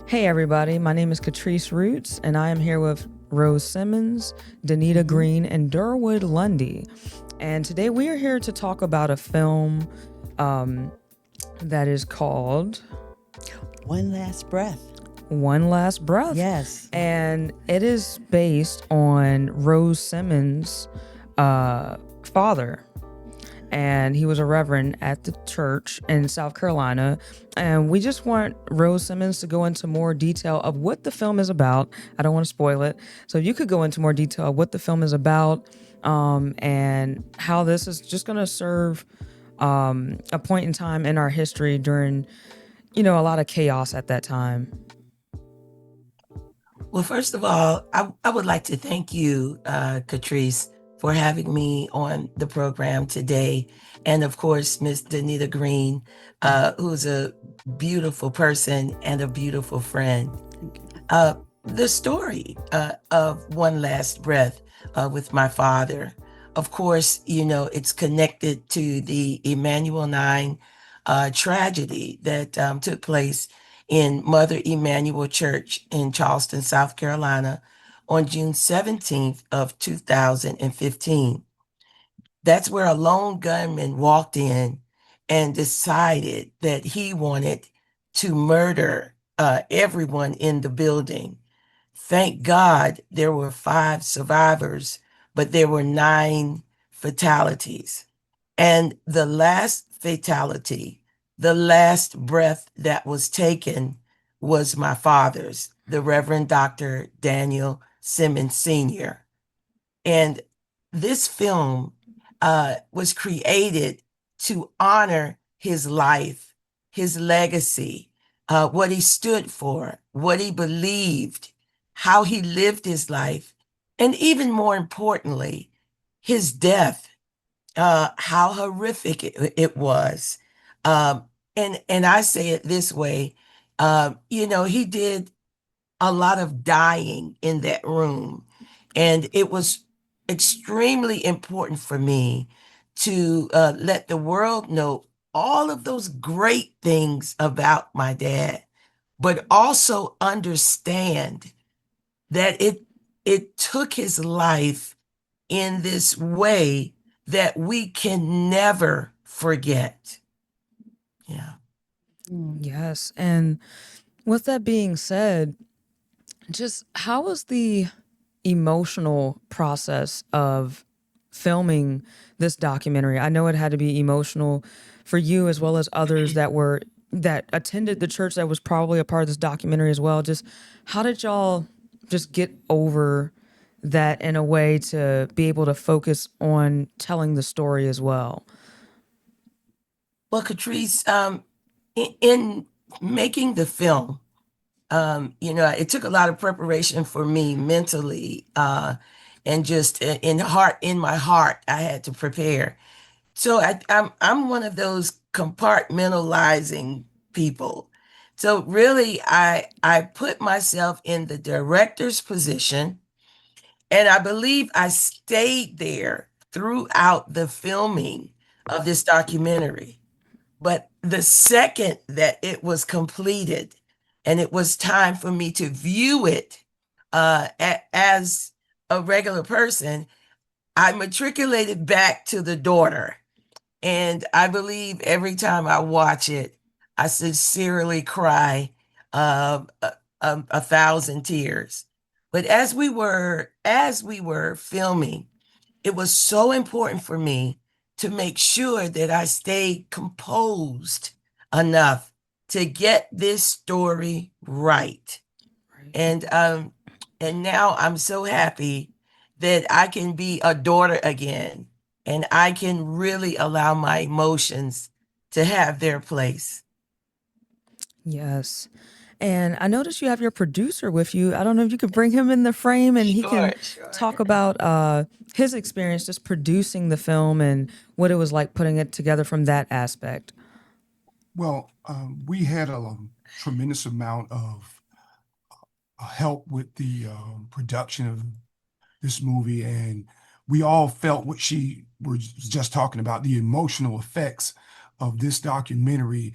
Hey everybody, my name is Catrice Roots, and I am here with Rose Simmons, Danita Green, and Durwood Lundy. And today we are here to talk about a film that is called One Last Breath. One Last Breath. Yes. And it is based on Rose Simmons' father. And he was a reverend at the church in South Carolina. And we just want Rose Simmons to go into more detail of what the film is about. I don't want to spoil it. So if you could go into more detail of what the film is about, and how this is just going to serve a point in time in our history during, a lot of chaos at that time. Well, first of all, I would like to thank you, Catrice, for having me on the program today. And of course, Miss Danita Green, who's a beautiful person and a beautiful friend. The story of One Last Breath with my father, of course, it's connected to the Emanuel 9 tragedy that took place in Mother Emanuel Church in Charleston, South Carolina, on June 17th of 2015. That's where a lone gunman walked in and decided that he wanted to murder everyone in the building. Thank God there were 5 survivors, but there were 9 fatalities. And the last fatality, the last breath that was taken, was my father's, the Reverend Dr. Daniel Simmons Sr. And this film was created to honor his life, his legacy, what he stood for, what he believed, how he lived his life, and even more importantly, his death, how horrific it was. And I say it this way, he did a lot of dying in that room. And it was extremely important for me to let the world know all of those great things about my dad, but also understand that it took his life in this way that we can never forget. Yeah. Yes. And with that being said, just how was the emotional process of filming this documentary? I know it had to be emotional for you as well as others that attended the church that was probably a part of this documentary as well. Just how did y'all just get over that in a way to be able to focus on telling the story as well? Well, Catrice, in making the film, it took a lot of preparation for me mentally, and just in my heart, I had to prepare. So I'm one of those compartmentalizing people. So really, I put myself in the director's position, and I believe I stayed there throughout the filming of this documentary. But the second that it was completed and it was time for me to view it as a regular person, I matriculated back to the daughter. And I believe every time I watch it, I sincerely cry a 1,000 tears. But as we were filming, it was so important for me to make sure that I stayed composed enough to get this story right. Right. And now I'm so happy that I can be a daughter again, and I can really allow my emotions to have their place. Yes. And I noticed you have your producer with you. I don't know if you could bring him in the frame and he can Sure. talk about his experience just producing the film and what it was like putting it together from that aspect. Well, we had a tremendous amount of help with the production of this movie, and we all felt what she was just talking about, the emotional effects of this documentary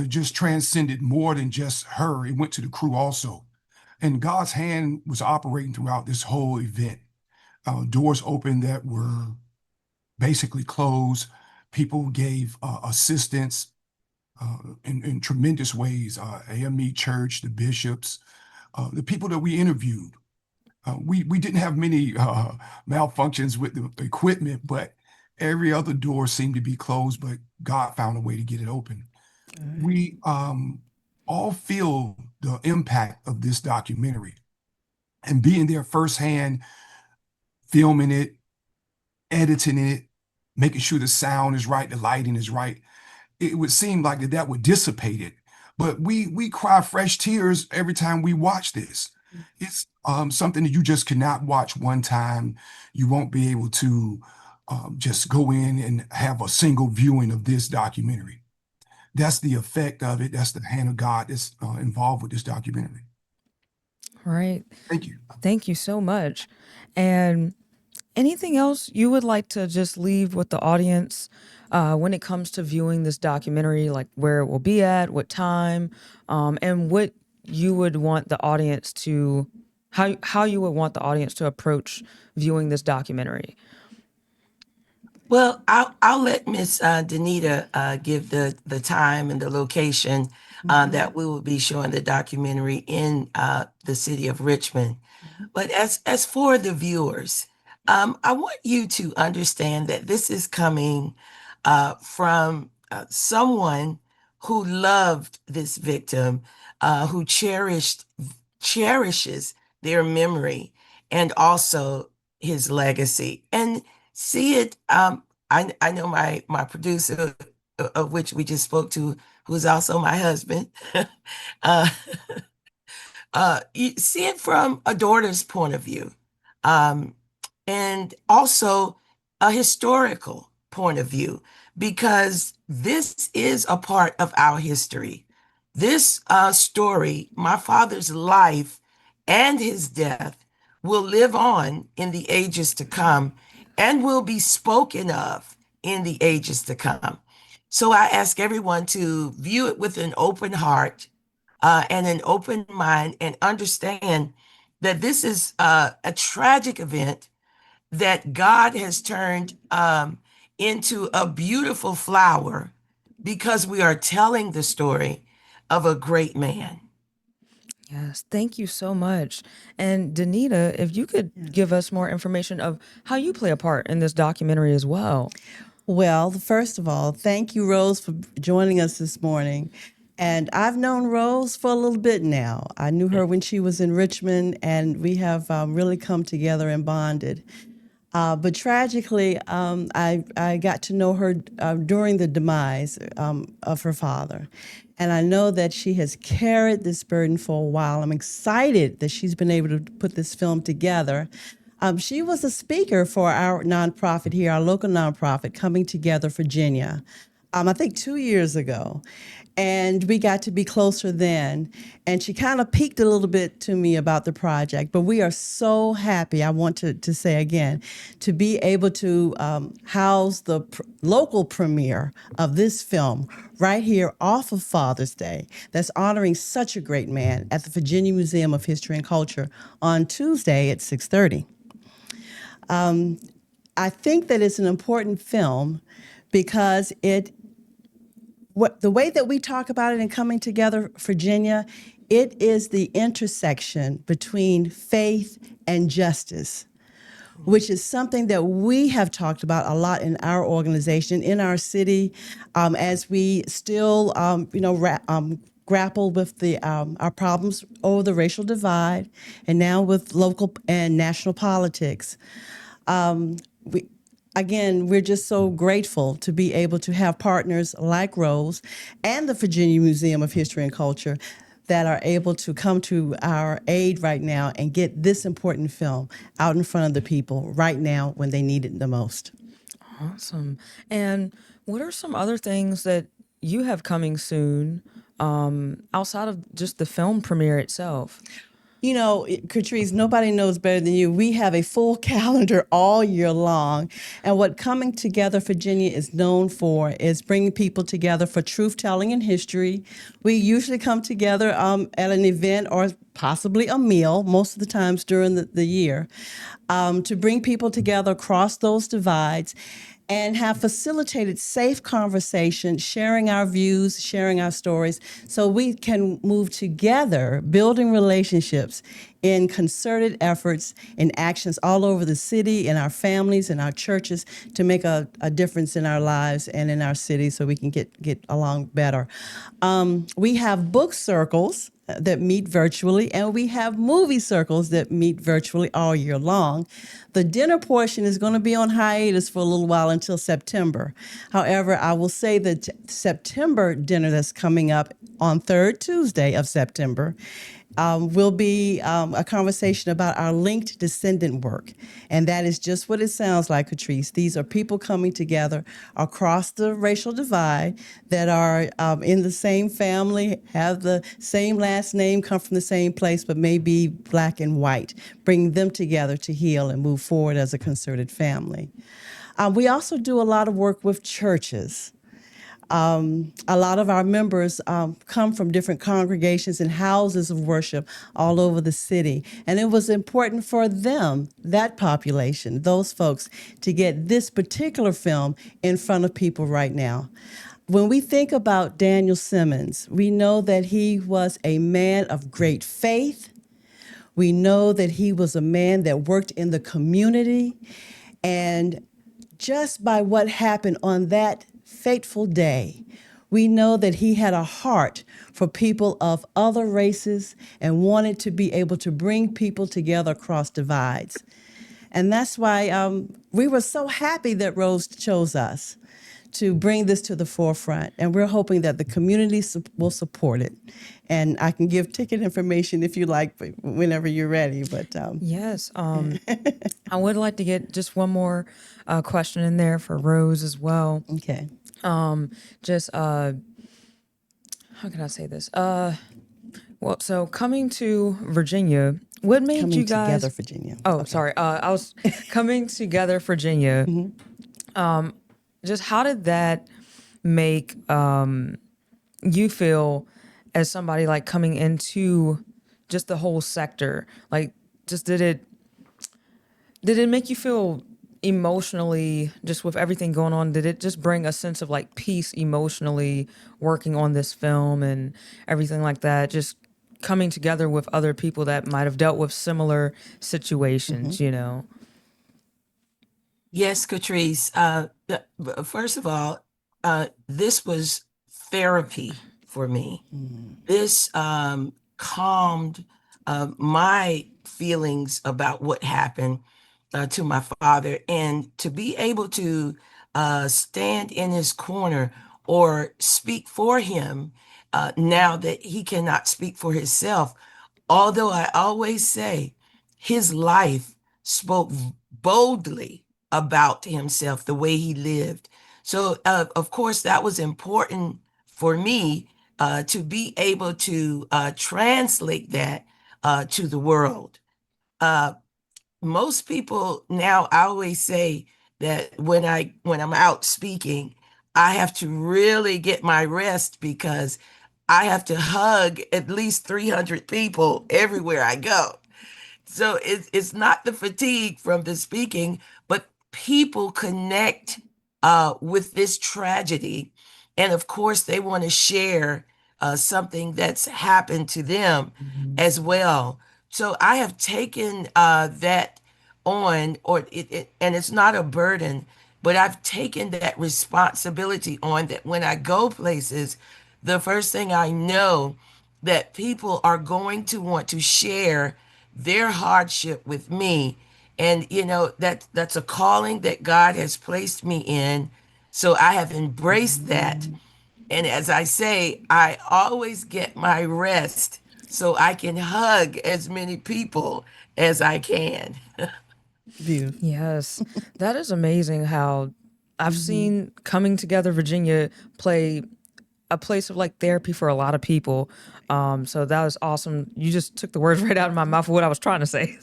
just transcended more than just her. It went to the crew also. And God's hand was operating throughout this whole event. Doors opened that were basically closed. People gave assistance in tremendous ways. AME Church, the bishops, the people that we interviewed. We didn't have many malfunctions with the equipment, but every other door seemed to be closed, but God found a way to get it open. We all feel the impact of this documentary and being there firsthand, filming it, editing it, making sure the sound is right, the lighting is right. It would seem like that would dissipate it. But we cry fresh tears every time we watch this. It's something that you just cannot watch one time. You won't be able to just go in and have a single viewing of this documentary. That's the effect of it. That's the hand of God that's involved with this documentary. Right. Thank you. Thank you so much. And anything else you would like to just leave with the audience when it comes to viewing this documentary, like where it will be at, what time, and what you would want the audience to, how you would want the audience to approach viewing this documentary? Well, I'll let Miss Danita give the time and the location that we will be showing the documentary in the city of Richmond. But as for the viewers, I want you to understand that this is coming from someone who loved this victim, who cherishes their memory and also his legacy. And see it. I know my producer, of which we just spoke to, who's also my husband. uh, you see it from a daughter's point of view, and also a historical point of view, because this is a part of our history. This story, my father's life and his death, will live on in the ages to come and will be spoken of in the ages to come. So I ask everyone to view it with an open heart and an open mind, and understand that this is a tragic event that God has turned into a beautiful flower, because we are telling the story of a great man. Yes, thank you so much. And Danita, if you could give us more information of how you play a part in this documentary as well. Well, first of all, thank you, Rose, for joining us this morning. And I've known Rose for a little bit now. I knew her when she was in Richmond, and we have really come together and bonded. But tragically, I got to know her during the demise of her father. And I know that she has carried this burden for a while. I'm excited that she's been able to put this film together. She was a speaker for our nonprofit here, our local nonprofit, Coming Together Virginia, I think 2 years ago. And we got to be closer then. And she kind of peeked a little bit to me about the project. But we are so happy, I want to say again, to be able to house the local premiere of this film right here off of Father's Day, that's honoring such a great man, at the Virginia Museum of History and Culture on Tuesday at 6:30. I think that it's an important film because the way that we talk about it in Coming Together Virginia, it is the intersection between faith and justice, which is something that we have talked about a lot in our organization, in our city, as we still, grapple with our problems over the racial divide, and now with local and national politics. We're just so grateful to be able to have partners like Rose and the Virginia Museum of History and Culture that are able to come to our aid right now and get this important film out in front of the people right now when they need it the most. Awesome. And what are some other things that you have coming soon outside of just the film premiere itself? Catrice, nobody knows better than you. We have a full calendar all year long. And what Coming Together Virginia is known for is bringing people together for truth telling and history. We usually come together at an event or possibly a meal, most of the times during the year, to bring people together across those divides and have facilitated safe conversation, sharing our views, sharing our stories, so we can move together, building relationships in concerted efforts and actions all over the city, in our families, in our churches, to make a difference in our lives and in our city so we can get along better. We have book circles that meet virtually, and we have movie circles that meet virtually all year long. The dinner portion is going to be on hiatus for a little while until September. However, I will say that September dinner that's coming up on third Tuesday of September will be a conversation about our linked descendant work. And that is just what it sounds like, Catrice. These are people coming together across the racial divide that are in the same family, have the same last name, come from the same place, but may be black and white, bringing them together to heal and move forward as a concerted family. We also do a lot of work with churches. A lot of our members come from different congregations and houses of worship all over the city. And it was important for them, that population, those folks, to get this particular film in front of people right now. When we think about Daniel Simmons, we know that he was a man of great faith. We know that he was a man that worked in the community. And just by what happened on that fateful day, we know that he had a heart for people of other races and wanted to be able to bring people together across divides. And that's why we were so happy that Rose chose us to bring this to the forefront. And we're hoping that the community will support it. And I can give ticket information if you like, whenever you're ready. But Yes. I would like to get just one more question in there for Rose as well. Okay. Just how can I say this? Well, so coming to Virginia, what made Coming you guys Together, Virginia. Oh, Okay. sorry. I was coming together, Virginia. Just how did that make you feel as somebody like coming into just the whole sector? Like, just did it make you feel emotionally, just with everything going on? Did it just bring a sense of like peace emotionally working on this film and everything like that? Just coming together with other people that might have dealt with similar situations, you know? Yes, Catrice. First of all, this was therapy for me. This calmed my feelings about what happened to my father, and to be able to stand in his corner or speak for him now that he cannot speak for himself. Although I always say his life spoke boldly about himself, the way he lived. So, of course, that was important for me to be able to translate that to the world. Most people now, I always say that when I'm out speaking, I have to really get my rest, because I have to hug at least 300 people everywhere I go. So it's not the fatigue from the speaking, but people connect with this tragedy. And of course, they want to share something that's happened to them as well. So I have taken that on, and it's not a burden, but I've taken that responsibility on, that when I go places, the first thing I know that people are going to want to share their hardship with me. And that's a calling that God has placed me in. So I have embraced that. And as I say, I always get my rest so I can hug as many people as I can. Beautiful. Yes, that is amazing how I've seen Coming Together Virginia play a place of like therapy for a lot of people. So that was awesome. You just took the words right out of my mouth of what I was trying to say.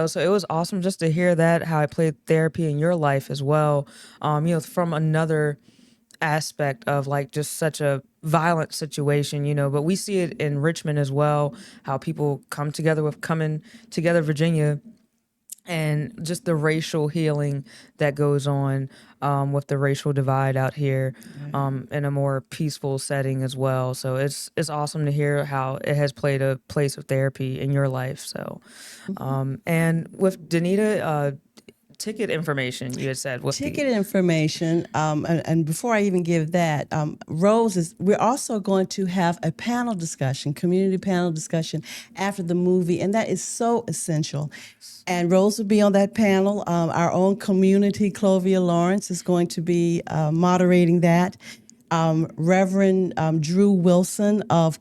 So it was awesome just to hear that, how it played therapy in your life as well. From another aspect of like just such a violent situation, but we see it in Richmond as well, how people coming together, Virginia, and just the racial healing that goes on with the racial divide out here in a more peaceful setting as well. So it's awesome to hear how it has played a place of therapy in your life. So, and with Danita, ticket information, you had said. Ticket information, and before I even give that, we're also going to have a community panel discussion after the movie, and that is so essential. And Rose will be on that panel. Our own community, Clovia Lawrence, is going to be moderating that. Reverend Drew Wilson of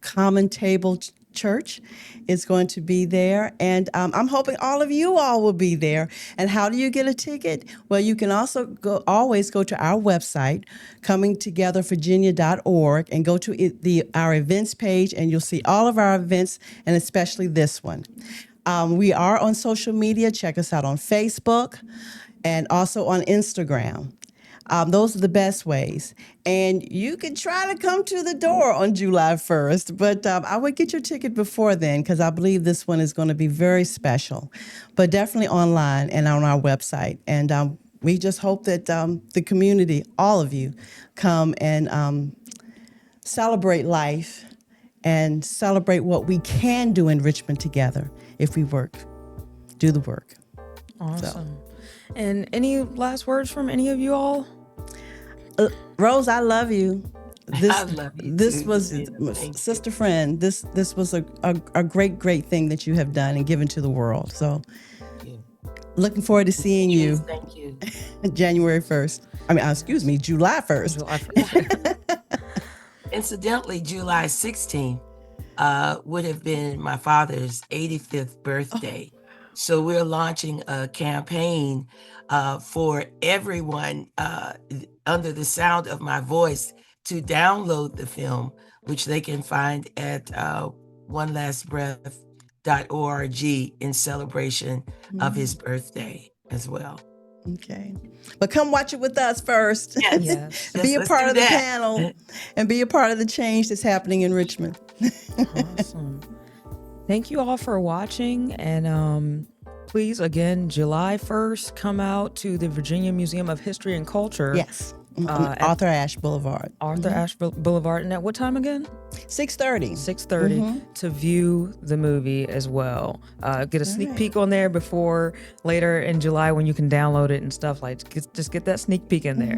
Common Table Church is going to be there, and I'm hoping all of you all will be there. And how do you get a ticket? Well, you can also always go to our website, comingtogethervirginia.org, and go to our events page, and you'll see all of our events, and especially this one. We are on social media. Check us out on Facebook and also on Instagram. Those are the best ways. And you can try to come to the door on July 1st, but I would get your ticket before then, because I believe this one is going to be very special. But definitely online and on our website. And we just hope that the community, all of you, come and celebrate life and celebrate what we can do in Richmond together if we do the work. Awesome. So. And any last words from any of you all? Rose, I love you. I love you This too, was, Danita. sister friend, this was a great thing that you have done and given to the world. So looking forward to seeing you. Thank you. January 1st. July 1st. July 1st. Incidentally, July 16th would have been my father's 85th birthday. So we're launching a campaign for everyone under the sound of my voice to download the film, which they can find at onelastbreath.org in celebration of his birthday as well. Okay. But come watch it with us first. Yes. Be a Let's part do of the that. panel and be a part of the change that's happening in Richmond. Awesome. Thank you all for watching, and please, again, July 1st, come out to the Virginia Museum of History and Culture. Yes. Arthur Ashe Boulevard. Arthur Ashe Boulevard. And at what time again? 6:30. 6:30 to view the movie as well. Get a sneak peek on there before later in July when you can download it and stuff. Just get that sneak peek in there.